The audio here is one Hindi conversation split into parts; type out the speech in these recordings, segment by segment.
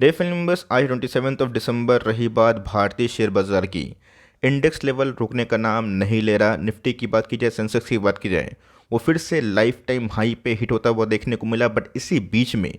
डे फिल्म नंबर्स आज 27 रही बात भारतीय शेयर बाजार की। इंडेक्स लेवल रुकने का नाम नहीं ले रहा। निफ्टी की बात की जाए, सेंसेक्स की बात की जाए, वो फिर से लाइफ टाइम हाई पे हिट होता हुआ देखने को मिला। बट इसी बीच में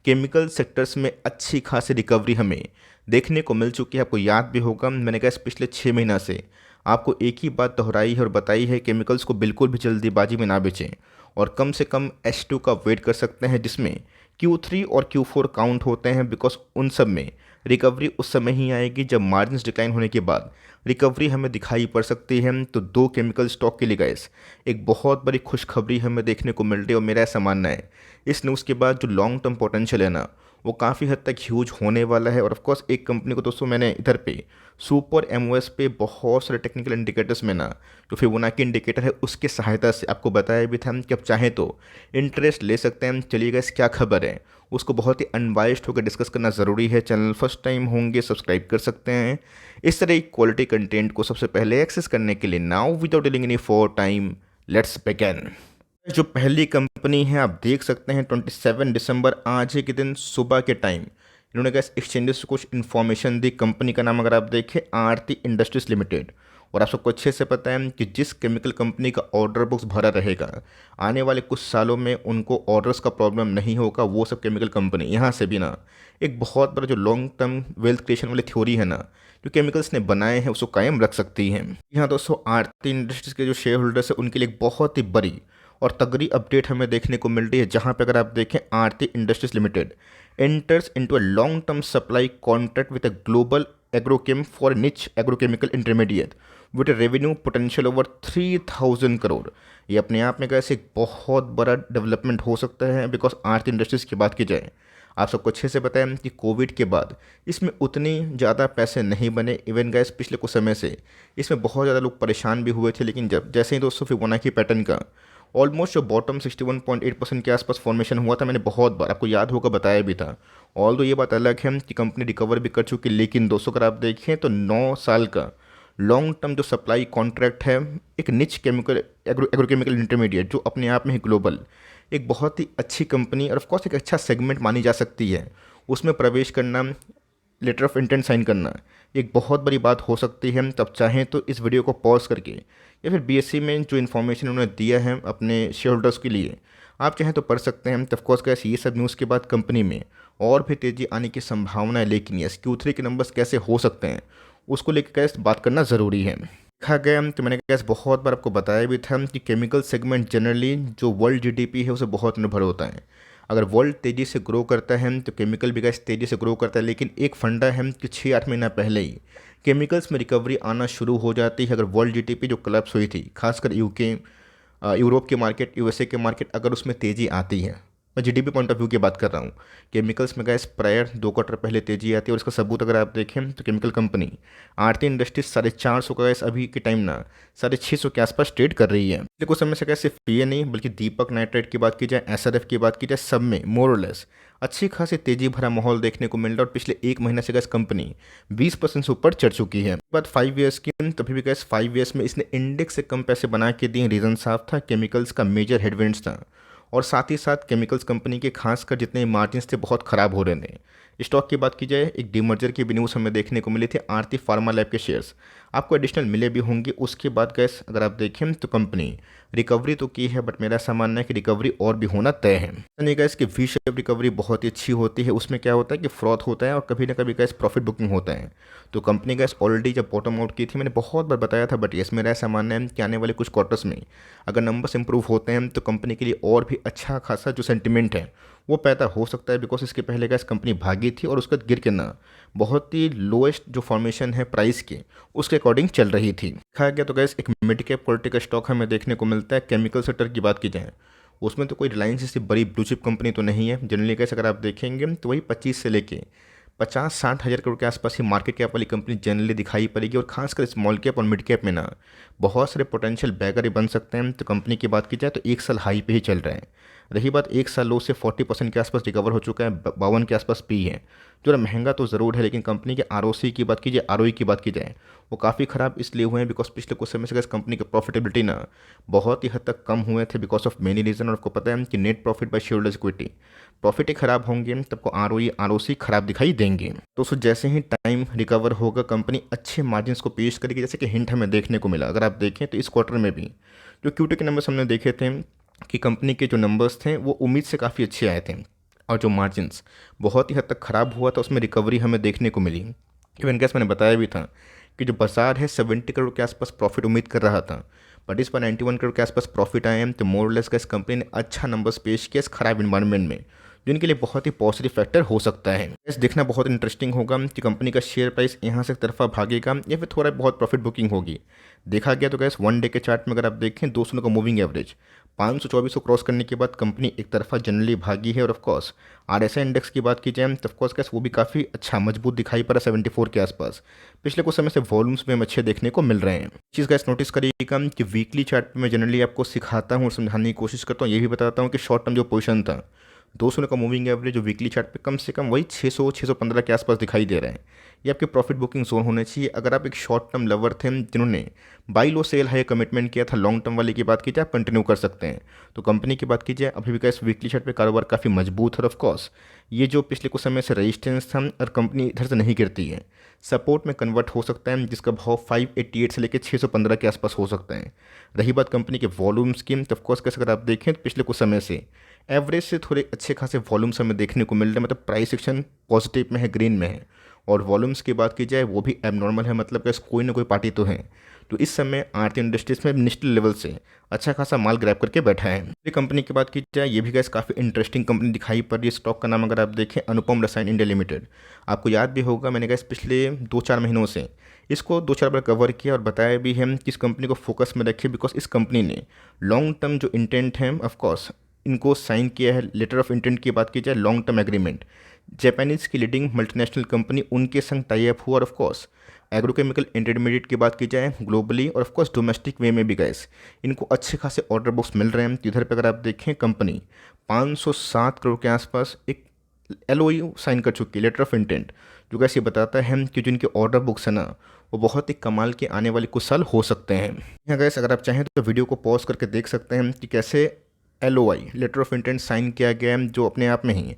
केमिकल सेक्टर्स में अच्छी खासी रिकवरी हमें देखने को मिल चुकी है। आपको याद भी होगा, मैंने कहा इस पिछले 6 महीना से आपको एक ही बात दोहराई है और बताई है, केमिकल्स को बिल्कुल भी जल्दीबाजी में ना बेचें और कम से कम H2 का वेट कर सकते हैं, जिसमें Q3 और Q4 काउंट होते हैं। बिकॉज उन सब में रिकवरी उस समय ही आएगी जब मार्जिन्स डिक्लाइन होने के बाद रिकवरी हमें दिखाई पड़ सकती है। तो दो केमिकल स्टॉक के लिए गाइस एक बहुत बड़ी खुशखबरी हमें देखने को मिल रही है और मेरा ऐसा मानना है इस न्यूज़ के बाद जो लॉन्ग टर्म पोटेंशियल है ना, वो काफ़ी हद तक ह्यूज होने वाला है। और ऑफकोर्स एक कंपनी को दोस्तों मैंने इधर पे सुपर एमओएस पे बहुत सारे टेक्निकल इंडिकेटर्स में ना, जो फिबोनाची इंडिकेटर है उसके सहायता से आपको बताया भी था कि आप चाहें तो इंटरेस्ट ले सकते हैं। चलिए गाइस, क्या खबर है उसको बहुत ही अनबाइस्ड होकर डिस्कस करना ज़रूरी है। चैनल फर्स्ट टाइम होंगे सब्सक्राइब कर सकते हैं इस तरह की क्वालिटी कंटेंट को सबसे पहले एक्सेस करने के लिए। Now without dealing any for time, let's begin. जो पहली कंपनी है आप देख सकते हैं 27 दिसंबर आज ही के दिन सुबह के टाइम इन्होंने क्या एक्सचेंजेस को कुछ इन्फॉर्मेशन दी। कंपनी का नाम अगर आप देखें आरती इंडस्ट्रीज लिमिटेड। और आप सबको अच्छे से पता है कि जिस केमिकल कंपनी का ऑर्डर बुक्स भरा रहेगा आने वाले कुछ सालों में उनको ऑर्डर्स का प्रॉब्लम नहीं होगा। वो सब केमिकल कंपनी यहाँ से भी ना एक बहुत बड़ा जो लॉन्ग टर्म वेल्थ क्रिएशन वाली थ्योरी है ना, जो केमिकल्स ने बनाए हैं उसको कायम रख सकती है। यहाँ दोस्तों आरती इंडस्ट्रीज के जो शेयर होल्डर्स है उनके लिए एक बहुत ही बड़ी और तगड़ी अपडेट हमें देखने को मिल रही है, जहां पे अगर आप देखें Aarti industries limited enters into a long term supply contract with a global agrochem for niche agrochemical intermediate with revenue potential over 3000 crore. ये अपने आप में कैसे एक बहुत बड़ा डेवलपमेंट हो सकता है। बिकॉज आरती इंडस्ट्रीज की बात की जाए, आप सबको अच्छे से पता है कि कोविड के बाद इसमें उतनी ज़्यादा पैसे नहीं बने। इवन गैस पिछले कुछ समय से इसमें बहुत ज़्यादा लोग परेशान भी हुए थे, लेकिन जब जैसे ही दोस्तों फिबोनाची पैटर्न का ऑलमोस्ट जो बॉटम 61.8% के आसपास फॉर्मेशन हुआ था, मैंने बहुत बार आपको याद होगा बताया भी था। ऑल दो ये बात अलग है कि कंपनी रिकवर भी कर चुकी, लेकिन दोस्तों अगर आप देखें तो 9 साल का लॉन्ग टर्म जो सप्लाई कॉन्ट्रैक्ट है एक निच केमिकल एग्रोकेमिकल इंटरमीडिएट, जो अपने आप में ही ग्लोबल एक बहुत ही अच्छी कंपनी और ऑफकोर्स एक अच्छा सेगमेंट मानी जा सकती है, उसमें प्रवेश करना, लेटर ऑफ इंटेंट साइन करना एक बहुत बड़ी बात हो सकती है। तब चाहें तो इस वीडियो को पॉज करके या फिर बीएससी में जो इन्फॉर्मेशन उन्होंने दिया है अपने शेयर होल्डर्स के लिए आप चाहें तो पढ़ सकते हैं। ऑफकोर्स कैसे ये सब न्यूज़ के बाद कंपनी में और भी तेज़ी आने की संभावना है, लेकिन यस Q3 के नंबर्स कैसे हो सकते हैं उसको लेकर कैसे बात करना ज़रूरी है। देखा गया तो मैंने कैसे बहुत बार आपको बताया भी था कि केमिकल सेगमेंट जनरली जो वर्ल्ड जीडीपी है उसे बहुत निर्भर होता है। अगर वर्ल्ड तेज़ी से ग्रो करता है तो केमिकल भी गैस तेज़ी से ग्रो करता है। लेकिन एक फंडा है कि 6-8 महीना पहले ही केमिकल्स में रिकवरी आना शुरू हो जाती है। अगर वर्ल्ड जीडीपी जो कोलैप्स हुई थी, खासकर यूके, यूरोप के मार्केट, यूएसए के मार्केट, अगर उसमें तेज़ी आती है, मैं जीडीपी पॉइंट ऑफ व्यू की बात कर रहा हूँ, केमिकल्स में गैस प्रायर 2 क्वार्टर पहले तेज़ी आती है। और इसका सबूत अगर आप देखें तो केमिकल कंपनी आरती इंडस्ट्रीज 450 का गैस अभी के टाइम ना 650 के आसपास ट्रेड कर रही है। पिछले कुछ समय से गैस सिर्फ ये नहीं बल्कि दीपक नाइट्रेट की बात की जाए, एसआरएफ की बात की जाए, सब में मोर और लेस अच्छी खासी तेजी भरा माहौल देखने को मिल रहा है। और पिछले 1 महीने से गैस कंपनी 20% से ऊपर चढ़ चुकी है। बात 5 ईयर्स की, तभी भी गैस 5 ईयर्स में इसने इंडेक्स से कम पैसे बना के दिए। रीज़न साफ था, केमिकल्स का मेजर हेडविंड्स था और साथ ही साथ केमिकल्स कंपनी के खासकर जितने मार्जिन्स थे बहुत ख़राब हो रहे थे। स्टॉक की बात की जाए, एक डीमर्जर की भी न्यूज़ हमें देखने को मिली थी। आरती फार्मा लैब के शेयर्स आपको एडिशनल मिले भी होंगे। उसके बाद गैस अगर आप देखें तो कंपनी रिकवरी तो की है, बट मेरा ऐसा मानना है कि रिकवरी और भी होना तय है। नहीं गैस कि वी शेप रिकवरी बहुत ही अच्छी होती है। उसमें क्या होता है कि फ्रॉथ होता है और कभी ना कभी गैस प्रॉफिट बुकिंग होता है। तो कंपनी गैस ऑलरेडी जब बॉटम आउट की थी, मैंने बहुत बार बताया था, बट यस मेरा ऐसा मानना है कि आने वाले कुछ क्वार्टर्स में अगर नंबर्स इंप्रूव होते हैं तो कंपनी के लिए और भी अच्छा खासा जो सेंटिमेंट है वो पैदा हो सकता है। बिकॉज इसके पहले गैस कंपनी भागी थी और उसके बाद गिर के ना बहुत ही लोएस्ट जो फॉर्मेशन है प्राइस के उसके अकॉर्डिंग चल रही थी। देखा गया तो गैस एक मिड कैप क्वालिटी का स्टॉक हमें देखने को मिलता है। केमिकल सेक्टर की बात की जाए उसमें तो कोई रिलायंस जैसी बड़ी ब्लू चिप कंपनी तो नहीं है। जनरली गैस अगर आप देखेंगे तो वही 25 से लेके 50-60 हज़ार करोड़ के आसपास ही मार्केट कैप वाली कंपनी जनरली दिखाई पड़ेगी। और खासकर स्मॉल कैप और मिड कैप में ना बहुत सारे पोटेंशियल बैगर बन सकते हैं। तो कंपनी की बात की जाए तो 1 साल हाई पे ही चल रहा है। रही बात एक साल लो से 40% के आसपास रिकवर हो चुका है, 52 के आसपास पी है। जो महंगा तो ज़रूर है, लेकिन कंपनी के आरओसी की बात कीजिए, आरओई की बात की जाए, वो काफ़ी ख़राब इसलिए हुए हैं बिकॉज पिछले कुछ समय से इस कंपनी की प्रॉफिटेबिलिटी ना बहुत ही हद तक कम हुए थे बिकॉज ऑफ मेनी रीज़न। और आपको पता है कि net profit by shareholders equity, profit ही खराब होंगे तब आपको आरओई आरओसी खराब दिखाई देंगे। दोस्तों जैसे ही टाइम रिकवर होगा कंपनी अच्छे मार्जिन्स को पेश करेगी, जैसे कि हिंट हमें देखने को मिला। अगर आप देखें तो इस क्वार्टर में भी जो क्यूटी के नंबर्स हमने देखे थे कि कंपनी के जो नंबर्स थे वो उम्मीद से काफ़ी अच्छे आए थे, और जो मार्जिन्स बहुत ही हद तक ख़राब हुआ था उसमें रिकवरी हमें देखने को मिली। इवन कैसे मैंने बताया भी था कि जो बाजार है 70 करोड़ के आसपास प्रॉफिट उम्मीद कर रहा था, बट इस पर 91 करोड़ के आसपास प्रॉफिट आए हैं। तो मोरलेस का इस कंपनी ने अच्छा नंबर्स पेश किया इस खराब इन्वायरमेंट में, जो इनके लिए बहुत ही पॉजिटिव फैक्टर हो सकता है। इस देखना बहुत इंटरेस्टिंग होगा कि कंपनी का शेयर प्राइस यहाँ से एक तरफा भागेगा या फिर थोड़ा बहुत प्रॉफिट बुकिंग होगी। देखा गया तो गैस वन डे के चार्ट में अगर आप देखें 200 का मूविंग एवरेज 524 को क्रॉस करने के बाद कंपनी एक तरफा जनरली भागी है। और ऑफकोर्स आरएसआई इंडेक्स की बात की जाए तो ऑफकोर्स गैस वो भी काफ़ी अच्छा मजबूत दिखाई पड़ा 74 के आसपास। पिछले कुछ समय से वॉल्यूम्स में हम अच्छे देखने को मिल रहे हैं। चीज़ गैस नोटिस करिएगा कि वीकली चार्ट में जनरली आपको सिखाता हूँ और समझाने की कोशिश करता हूँ, ये भी बताता हूँ कि शॉर्ट टर्म जो पोजीशन था 200 का मूविंग एवरेज जो वीकली चार्ट पे कम से कम वही 600-615 के आसपास दिखाई दे रहा है। ये आपके प्रॉफिट बुकिंग जोन होने चाहिए। अगर आप एक शॉर्ट टर्म लवर थे जिन्होंने buy low sell high commitment किया था, लॉन्ग टर्म वाले की बात कीजिए आप कंटिन्यू कर सकते हैं। तो कंपनी की बात कीजिए अभी भी इस वीकली चार्ट पे कारोबार काफ़ी मजबूत है। ऑफकोर्स ये जो पिछले कुछ समय से रेजिस्टेंस था और कंपनी इधर से नहीं गिरती है, सपोर्ट में कन्वर्ट हो सकता है जिसका भाव 588 से लेकर 615 के आसपास हो सकता है। रही बात कंपनी के वॉल्यूम्स की तो ऑफकोर्स कैसे अगर आप देखें तो पिछले कुछ समय से एवरेज से थोड़े अच्छे खासे वॉल्यूम्स हमें देखने को मिल रहे हैं, मतलब प्राइस एक्शन पॉजिटिव में है, ग्रीन में है। और वॉल्यूम्स की बात की जाए वो भी एबनॉर्मल है, मतलब कि कोई ना कोई पार्टी तो है। तो इस समय आरती इंडस्ट्रीज में निश्चित लेवल से अच्छा खासा माल ग्रैब करके बैठा है। ये कंपनी की बात की जाए ये भी गैस काफ़ी इंटरेस्टिंग कंपनी दिखाई पड़ रही है। स्टॉक का नाम अगर आप देखें अनुपम रसायन इंडिया लिमिटेड। आपको याद भी होगा मैंने गैस पिछले 2-4 महीनों से इसको 2-4 बार कवर किया और बताया भी है कि इस कंपनी को फोकस में रखिए बिकॉज इस कंपनी ने लॉन्ग टर्म जो इंटेंट है ऑफकोर्स इनको साइन किया है। लेटर ऑफ इंटेंट की बात की जाए लॉन्ग टर्म एग्रीमेंट जापानीज़ की लीडिंग मल्टीनेशनल कंपनी उनके संग टाई अप हुआ। और ऑफकोर्स एग्रोकेमिकल इंटरमीडिएट की बात की जाए ग्लोबली और ऑफकोर्स डोमेस्टिक वे में भी गैस इनको अच्छे खासे ऑर्डर बुक्स मिल रहे हैं। इधर पे अगर आप देखें कंपनी 507 करोड़ के आसपास एक एलओई साइन कर चुकी है, लेटर ऑफ इंटेंट, जो गैस ये बताता है कि जो इनके ऑर्डर बुक्स है ना वो बहुत ही कमाल के आने वाले कुछ साल हो सकते हैं। यहाँ गैस अगर आप चाहें तो वीडियो को पॉज करके देख सकते हैं कि कैसे LOI letter of intent sign किया गया है, जो अपने आप में ही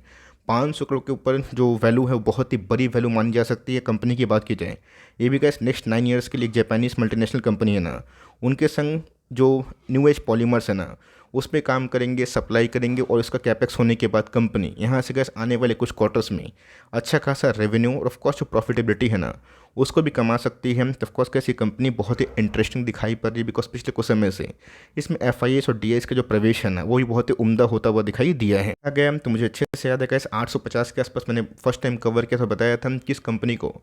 500 करोड़ के ऊपर जो वैल्यू है वो बहुत ही बड़ी वैल्यू मानी जा सकती है। कंपनी की बात की जाए ये भी गैस नेक्स्ट 9 ईयर्स के लिए जापानीज़ मल्टीनेशनल कंपनी है ना, उनके संग जो न्यू एज पॉलीमर्स है ना उस पर काम करेंगे, सप्लाई करेंगे। और इसका कैपेक्स होने के बाद कंपनी यहाँ से गैस आने वाले कुछ क्वार्टर्स में अच्छा खासा रेवेन्यू और ऑफकोर्स जो प्रॉफिटेबिलिटी है ना उसको भी कमा सकती है। तो ऑफकोर्स कैसी कंपनी बहुत ही इंटरेस्टिंग दिखाई पड़ रही है बिकॉज पिछले कुछ समय से इसमें एफआईएस और डीएस का जो प्रवेश है ना वो भी बहुत ही उम्दा होता हुआ दिखाई दिया है। आ गया तो मुझे अच्छे से याद है कि 850 के आसपास मैंने फर्स्ट टाइम कवर किया था, बताया था कि इस कंपनी को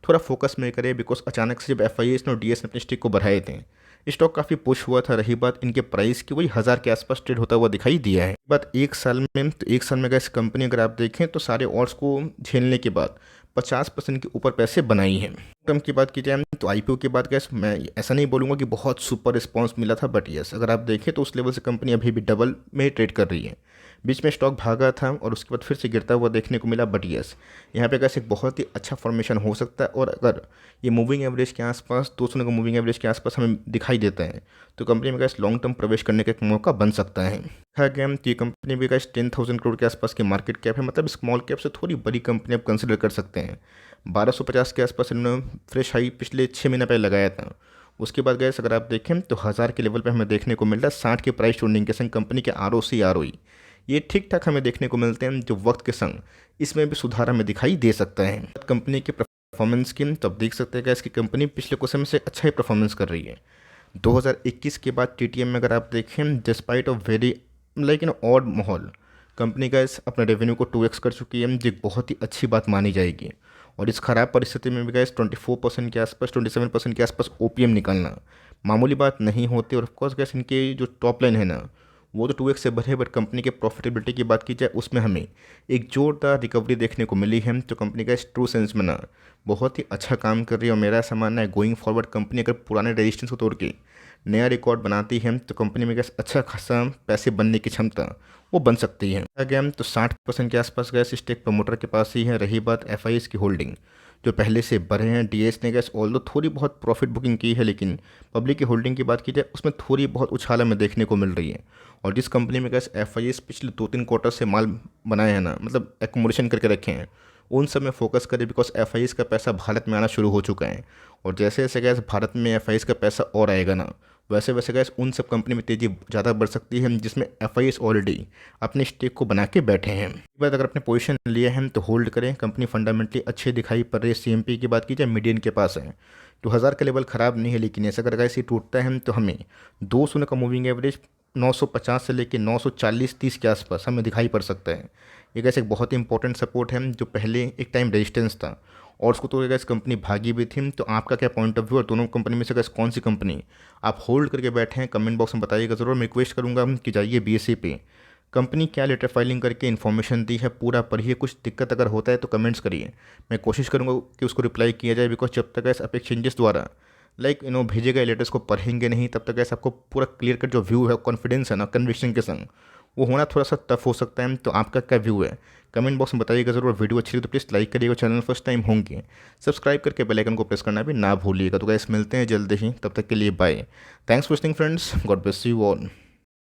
थोड़ा फोकस में करे बिकॉज अचानक से जब एफआईएस ने और डीएस ने अपने स्टिक को बढ़ाए थे स्टॉक काफ़ी पुश हुआ था। रही बात इनके प्राइस की वही 1000 के आसपास ट्रेड होता हुआ दिखाई दिया है। बात एक साल में तो एक साल में इस कंपनी अगर आप देखें तो सारे ऑड्स को झेलने के बाद 50% के ऊपर पैसे बनाई है। टर्म की बात की जाए तो आईपीओ के बाद गैस मैं ऐसा नहीं बोलूँगा कि बहुत सुपर रिस्पांस मिला था, बट यस अगर आप देखें तो उस लेवल से कंपनी अभी भी डबल में ट्रेड कर रही है। बीच में स्टॉक भागा था और उसके बाद फिर से गिरता हुआ देखने को मिला, बट यस यहाँ पे गैस एक बहुत ही अच्छा फॉर्मेशन हो सकता है। और अगर ये मूविंग एवरेज के आसपास 200 का मूविंग एवरेज के आसपास हमें दिखाई देता है तो कंपनी में गैस लॉन्ग टर्म प्रवेश करने का एक मौका बन सकता है। देखा गया तो ये कंपनी भी गैस 10,000 करोड़ के आसपास की मार्केट कैप है, मतलब स्मॉल कैप से थोड़ी बड़ी कंपनी आप कंसिडर कर सकते हैं। 1250 के आसपास इन्होंने फ्रेश हाई पिछले 6 महीने पहले लगाया था। उसके बाद गैस अगर आप देखें तो 1000 के लेवल पे हमें देखने को मिल रहा है। 60 के प्राइस टू के संग कंपनी के आरओसी आरओई ये ठीक ठाक हमें देखने को मिलते हैं, जो वक्त के संग इसमें भी सुधार हमें दिखाई दे सकता है। कंपनी की परफॉर्मेंस की तो आप देख सकते हैं कि इसकी कंपनी पिछले कुछ समय से अच्छा ही परफॉर्मेंस कर रही है। 2021 के बाद टीटीएम में अगर आप देखें despite of very like in odd माहौल कंपनी का अपने रेवेन्यू को 2x कर चुकी है, जो बहुत ही अच्छी बात मानी जाएगी। और इस खराब परिस्थिति में भी गैस 24% के आसपास 27% के आसपास ओपीएम निकलना मामूली बात नहीं होती। और ऑफकोर्स गैस इनके जो टॉप लाइन है ना वो तो 2x से बढ़े, बट कंपनी के प्रॉफिटेबिलिटी की बात की जाए उसमें हमें एक जोरदार रिकवरी देखने को मिली है। तो कंपनी का इस ट्रू सेंस में ना बहुत ही अच्छा काम कर रही है। और मेरा ऐसा मानना है गोइंग फॉरवर्ड कंपनी अगर पुराने रेजिस्टेंस को तोड़ के नया रिकॉर्ड बनाती है तो कंपनी में गैस अच्छा खासा पैसे बनने की क्षमता वो बन सकती है। अगर तो 60% के आसपास गैस स्टेक प्रमोटर के पास ही है। रही बात एफ की होल्डिंग, जो पहले से बढ़े हैं। डीएस ने गैस ऑल थोड़ी बहुत प्रॉफिट बुकिंग की है, लेकिन पब्लिक की होल्डिंग की बात की जाए उसमें थोड़ी बहुत उछाला में देखने को मिल रही है। और जिस कंपनी में गैस एफ पिछले 2-3 क्वार्टर से माल बनाए हैं ना, मतलब एकोमोडेशन करके रखे हैं, उन सब में फोकस करें, बिकॉज एफ का पैसा भारत में आना शुरू हो चुका है। और जैसे जैसे गैस भारत में एफ का पैसा और आएगा ना, वैसे वैसे गैस उन सब कंपनी में तेज़ी ज़्यादा बढ़ सकती है जिसमें एफ ऑलरेडी अपने स्टेक को बना के बैठे हैं। एक बात, अगर अपने पोजीशन लिए हैं तो होल्ड करें। कंपनी फंडामेंटली अच्छी दिखाई पड़ रही है। सीएमपी की बात की जाए मीडियन के पास है। 2000 का लेवल ख़राब नहीं है, लेकिन ऐसा अगर गैस ये टूटता है तो हमें 200 का मूविंग एवरेज 950 से लेकर 940-30 के आसपास हमें दिखाई पड़ सकता है। ये गैस एक बहुत ही इंपॉर्टेंट सपोर्ट है जो पहले एक टाइम रेजिस्टेंस था, और उसको तो गैस कंपनी भागी भी थी। तो आपका क्या पॉइंट ऑफ व्यू और दोनों कंपनी में से गैस कौन सी कंपनी आप होल्ड करके बैठे हैं, कमेंट बॉक्स में बताइएगा ज़रूर। मैं रिक्वेस्ट करूंगा कि जाइए बीएसई पे, कंपनी क्या लेटर फाइलिंग करके इन्फॉर्मेशन दी है पूरा पढ़िए। कुछ दिक्कत अगर होता है तो कमेंट्स करिए, मैं कोशिश करूंगा कि उसको रिप्लाई किया जाए। बिकॉज जब तक गैस आप एक्सचेंजेस द्वारा भेजे गए लेटर्स को पढ़ेंगे नहीं, तब तक गैस आपको पूरा क्लियर कट जो व्यू है, कॉन्फिडेंस है ना, कन्विक्शन के संग वो होना थोड़ा सा टफ हो सकता है। तो आपका क्या व्यू है कमेंट बॉक्स में बताइएगा ज़रूर। वीडियो अच्छी लगी तो प्लीज़ लाइक करिएगा, चैनल फर्स्ट टाइम होंगे सब्सक्राइब करके बेल आइकन को प्रेस करना भी ना भूलिएगा। तो गाइस मिलते हैं जल्द ही, तब तक के लिए bye. Thanks for watching friends, God bless you all.